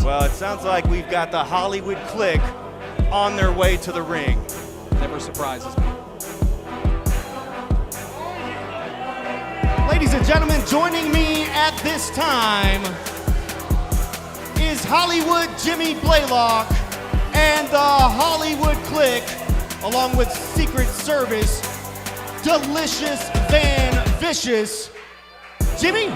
Well, it sounds like we've got the Hollywood Clique on their way to the ring. Never surprises me. Ladies and gentlemen, joining me at this time is Hollywood Jimmy Blaylock and the Hollywood Clique, along with Secret Service Delicious Van Vicious. Jimmy,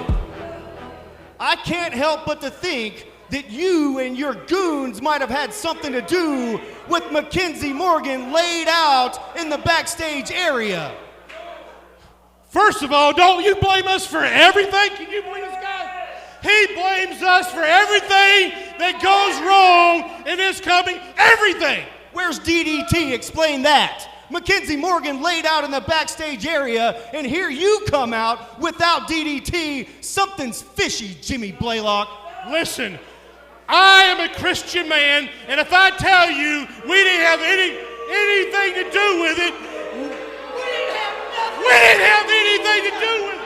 I can't help but to think that you and your goons might have had something to do with Mackenzie Morgan laid out in the backstage area. First of all, don't you blame us for everything? Can you believe this guy? He blames us for everything that goes wrong in this company. Everything. Where's DDT? Explain that. Mackenzie Morgan laid out in the backstage area, and here you come out without DDT. Something's fishy, Jimmy Blaylock. Listen, I am a Christian man, and if I tell you we didn't have anything to do with it, we didn't have anything to do with it.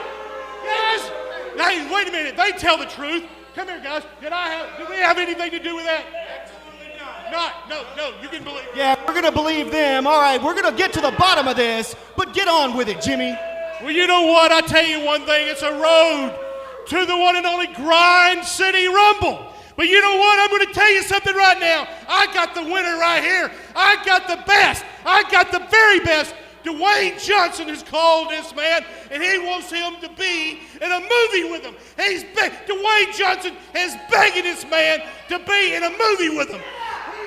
Guys, now, wait a minute. They tell the truth. Come here, guys. Did we have anything to do with that? Absolutely not. No, you can believe it. Yeah, we're going to believe them. All right, we're going to get to the bottom of this, but get on with it, Jimmy. Well, you know what? I tell you one thing. It's a road to the one and only Grind City Rumble. But you know what? I'm going to tell you something right now. I got the winner right here. I got the best. I got the very best. Dwayne Johnson has called this man, and he wants him to be in a movie with him. Dwayne Johnson is begging this man to be in a movie with him.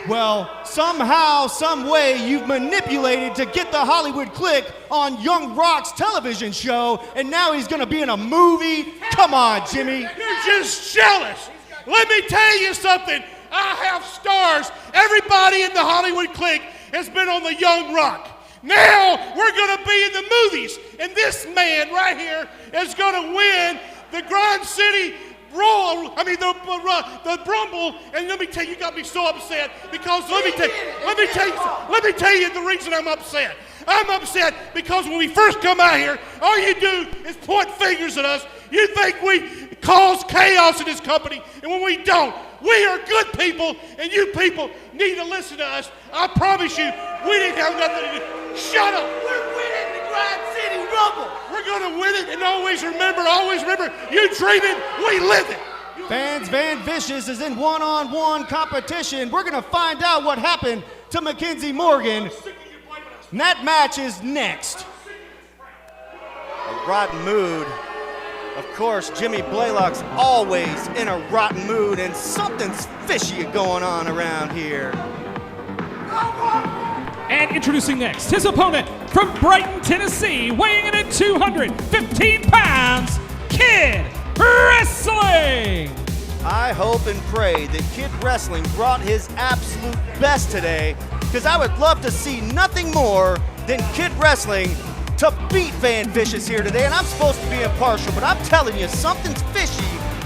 Well, somehow, some way, you've manipulated to get the Hollywood Clique on Young Rock's television show, and now he's going to be in a movie? Come on, Jimmy. You're just jealous. Let me tell you something. I have stars. Everybody in the Hollywood Clique has been on the Young Rock. Now we're going to be in the movies, and this man right here is going to win the Grind City the Rumble. And let me tell you, you got me so upset because let me tell you the reason I'm upset. I'm upset because when we first come out here, all you do is point fingers at us. You think we cause chaos in this company, and when we don't, we are good people, and you people need to listen to us. I promise you, we didn't have nothing to do. Shut up. We're winning the Grind City Rumble. We're going to win it, and always remember, you dream it, we live it. Fans, Van Vicious is in one-on-one competition. We're going to find out what happened to Mackenzie Morgan. And that match is next. A rotten mood. Of course, Jimmy Blaylock's always in a rotten mood, and something's fishy going on around here. And introducing next, his opponent from Brighton, Tennessee, weighing in at 215 pounds, Kid Wrestling! I hope and pray that Kid Wrestling brought his absolute best today, because I would love to see nothing more than Kid Wrestling to beat Van Vicious here today. And I'm supposed to be impartial, but I'm telling you, something's fishy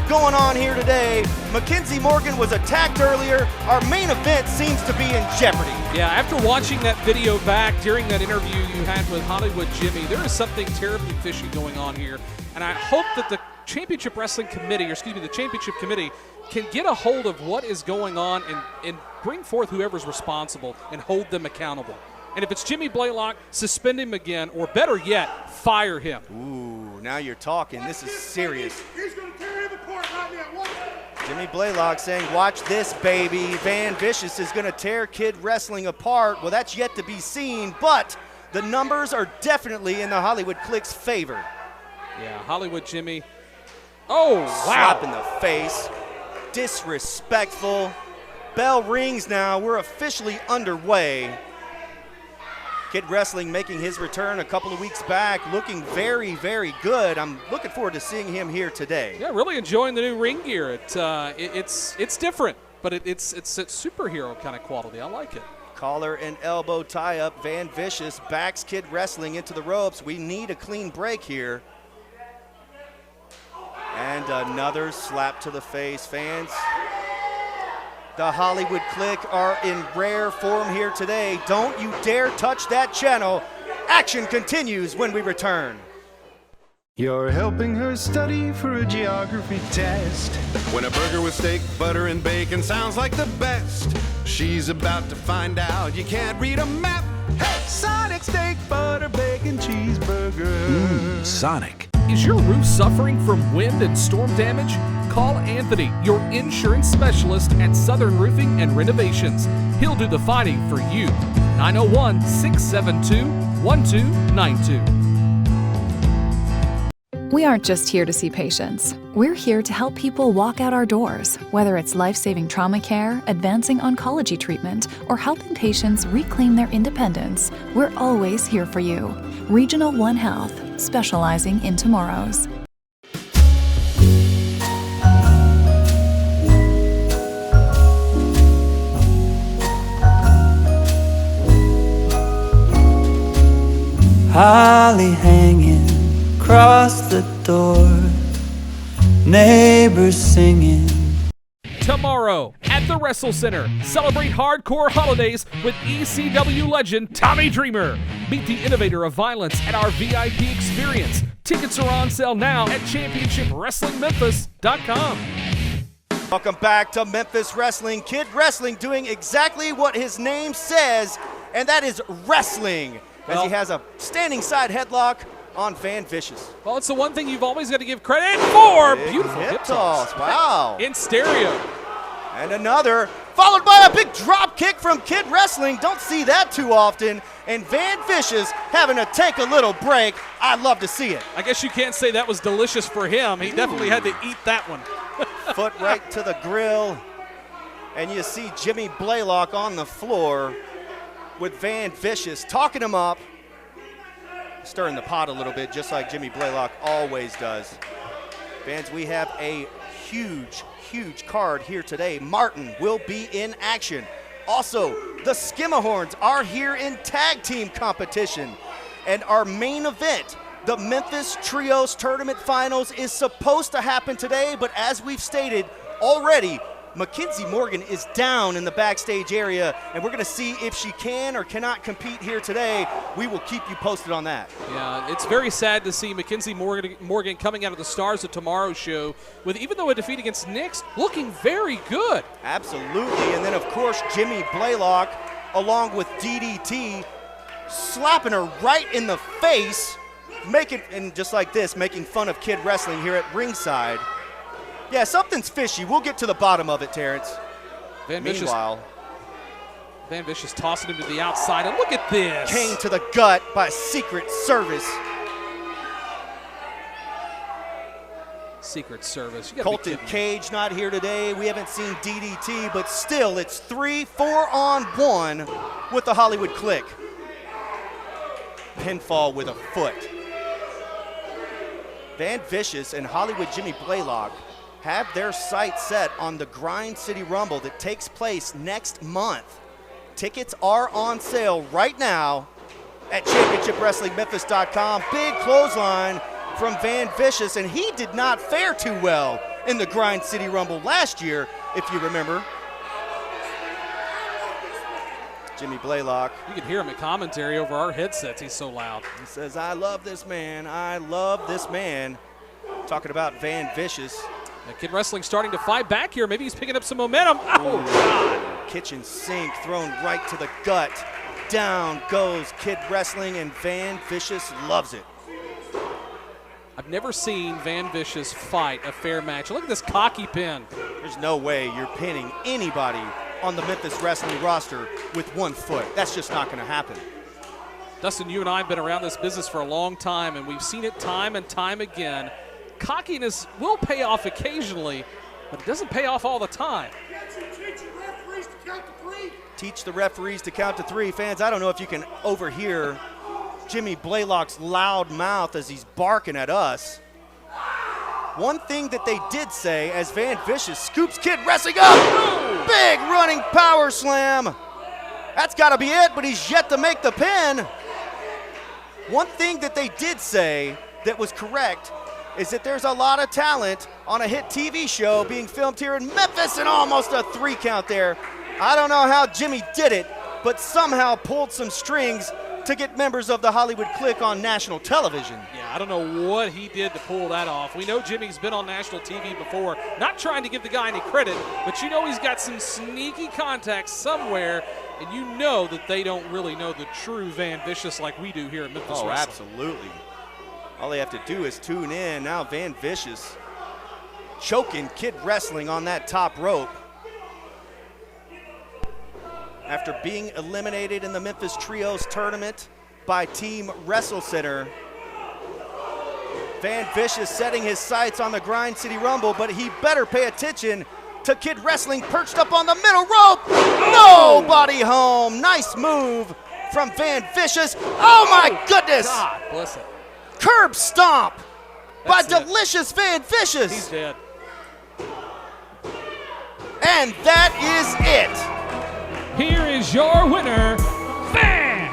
going on here today. Mackenzie Morgan was attacked earlier. Our main event seems to be in jeopardy. Yeah, after watching that video back during that interview you had with Hollywood Jimmy, there is something terribly fishy going on here. And I hope that the Championship Wrestling Committee, the Championship Committee, can get a hold of what is going on and bring forth whoever's responsible and hold them accountable. And if it's Jimmy Blaylock, suspend him again, or better yet, fire him. Ooh, now you're talking. This is serious. He's going to tear him apart right now. Watch it. Jimmy Blaylock saying, watch this, baby. Van Vicious is going to tear Kid Wrestling apart. Well, that's yet to be seen, but the numbers are definitely in the Hollywood Clique's favor. Yeah, Hollywood Jimmy. Oh, wow. Slap in the face. Disrespectful. Bell rings now. We're officially underway. Kid Wrestling making his return a couple of weeks back, looking very, very good. I'm looking forward to seeing him here today. Yeah, really enjoying the new ring gear. It's different, but it's a superhero kind of quality. I like it. Collar and elbow tie-up. Van Vicious backs Kid Wrestling into the ropes. We need a clean break here. And another slap to the face. Fans, the Hollywood Clique are in rare form here today. Don't you dare touch that channel. Action continues when we return. You're helping her study for a geography test. When a burger with steak, butter, and bacon sounds like the best, she's about to find out you can't read a map. Hey, Sonic steak, butter, bacon, cheeseburger. Sonic. Is your roof suffering from wind and storm damage? Call Anthony, your insurance specialist at Southern Roofing and Renovations. He'll do the fighting for you. 901-672-1292. We aren't just here to see patients. We're here to help people walk out our doors, whether it's life-saving trauma care, advancing oncology treatment, or helping patients reclaim their independence. We're always here for you. Regional One Health, specializing in tomorrows. Holly hanging across the door, neighbors singing. Tomorrow at the WrestleCenter, celebrate hardcore holidays with ECW legend Tommy Dreamer. Meet the innovator of violence at our VIP experience. Tickets are on sale now at ChampionshipWrestlingMemphis.com. Welcome back to Memphis Wrestling. Kid Wrestling doing exactly what his name says, and that is wrestling, as he has a standing side headlock on Van Vicious. Well, it's the one thing you've always got to give credit for. Beautiful hip toss. Wow. In stereo. And another, followed by a big drop kick from Kid Wrestling. Don't see that too often. And Van Vicious having to take a little break. I'd love to see it. I guess you can't say that was delicious for him. He definitely had to eat that one. Foot right to the grill. And you see Jimmy Blaylock on the floor with Van Vicious, talking him up, stirring the pot a little bit, just like Jimmy Blaylock always does. Fans, we have a huge card here today. Martin will be in action. Also, the Skimahorns are here in tag team competition. And our main event, the Memphis Trios Tournament Finals, is supposed to happen today, but as we've stated already, Mackenzie Morgan is down in the backstage area, and we're going to see if she can or cannot compete here today. We will keep you posted on that. Yeah, it's very sad to see Mackenzie Morgan coming out of the Stars of Tomorrow show with, even though a defeat against Nix, looking very good. Absolutely, and then of course Jimmy Blaylock along with DDT slapping her right in the face, and just like this, making fun of Kid Wrestling here at ringside. Yeah, something's fishy. We'll get to the bottom of it, Terrence. Meanwhile, Van Vicious tossing him to the outside, and look at this. Cane to the gut by Secret Service. Secret Service. Colton Cage not here today. We haven't seen DDT, but still, it's 3-4-on-1 with the Hollywood Clique. Pinfall with a foot. Van Vicious and Hollywood Jimmy Blaylock have their sights set on the Grind City Rumble that takes place next month. Tickets are on sale right now at ChampionshipWrestlingMemphis.com. Big clothesline from Van Vicious, and he did not fare too well in the Grind City Rumble last year, if you remember. Jimmy Blaylock. You can hear him at commentary over our headsets. He's so loud. He says, I love this man. I love this man. Talking about Van Vicious. Kid Wrestling starting to fight back here. Maybe he's picking up some momentum. Oh, God. Kitchen sink thrown right to the gut. Down goes Kid Wrestling, and Van Vicious loves it. I've never seen Van Vicious fight a fair match. Look at this cocky pin. There's no way you're pinning anybody on the Memphis Wrestling roster with one foot. That's just not going to happen. Dustin, you and I have been around this business for a long time, and we've seen it time and time again. Cockiness will pay off occasionally, but it doesn't pay off all the time. Teach the referees to count to three. Fans, I don't know if you can overhear Jimmy Blaylock's loud mouth as he's barking at us. One thing that they did say as Van Vicious scoops Kid Wrestling up. Big running power slam. That's got to be it, but he's yet to make the pin. One thing that they did say that was correct is that there's a lot of talent on a hit TV show being filmed here in Memphis, and almost a 3 count there. I don't know how Jimmy did it, but somehow pulled some strings to get members of the Hollywood Clique on national television. Yeah, I don't know what he did to pull that off. We know Jimmy's been on national TV before. Not trying to give the guy any credit, but you know he's got some sneaky contacts somewhere, and you know that they don't really know the true Van Vicious like we do here at Memphis Wrestling. Absolutely. All they have to do is tune in. Now Van Vicious choking Kid Wrestling on that top rope. After being eliminated in the Memphis Trios tournament by Team WrestleCenter, Van Vicious setting his sights on the Grind City Rumble, but he better pay attention to Kid Wrestling perched up on the middle rope. Nobody home. Nice move from Van Vicious. Oh my goodness. God bless it. Curb stomp by That's it. Delicious Van Vicious. He's dead. And that is it. Here is your winner, Van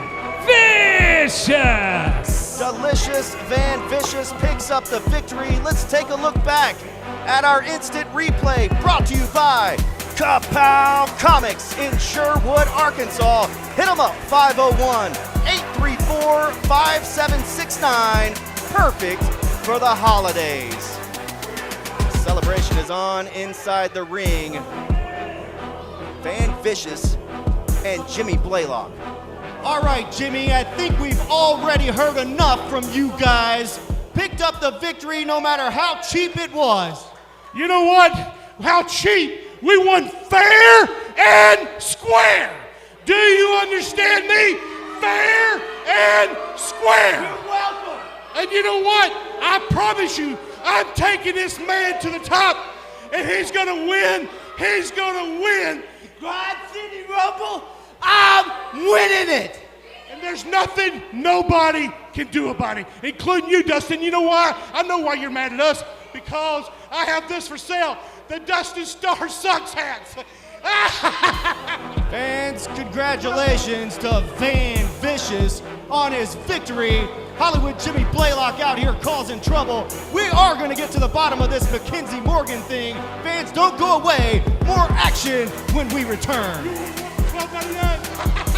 Vicious. Delicious Van Vicious picks up the victory. Let's take a look back at our instant replay brought to you by Kapow Comics in Sherwood, Arkansas. Hit them up, 501-834-5769. Perfect for the holidays. The celebration is on inside the ring. Van Vicious and Jimmy Blaylock. All right, Jimmy, I think we've already heard enough from you guys. Picked up the victory no matter how cheap it was. You know what? How cheap? We won fair and square. Do you understand me? Fair and square. You're welcome. And you know what? I promise you, I'm taking this man to the top, and he's going to win. He's going to win. Grind City Rumble, I'm winning it. And there's nothing nobody can do about it, including you, Dustin. You know why? I know why you're mad at us. Because I have this for sale, the Dustin Star Sucks hats. Fans, congratulations to Van Vicious on his victory. Hollywood Jimmy Blaylock out here causing trouble. We are going to get to the bottom of this Mackenzie Morgan thing. Fans, don't go away. More action when we return. $12.99.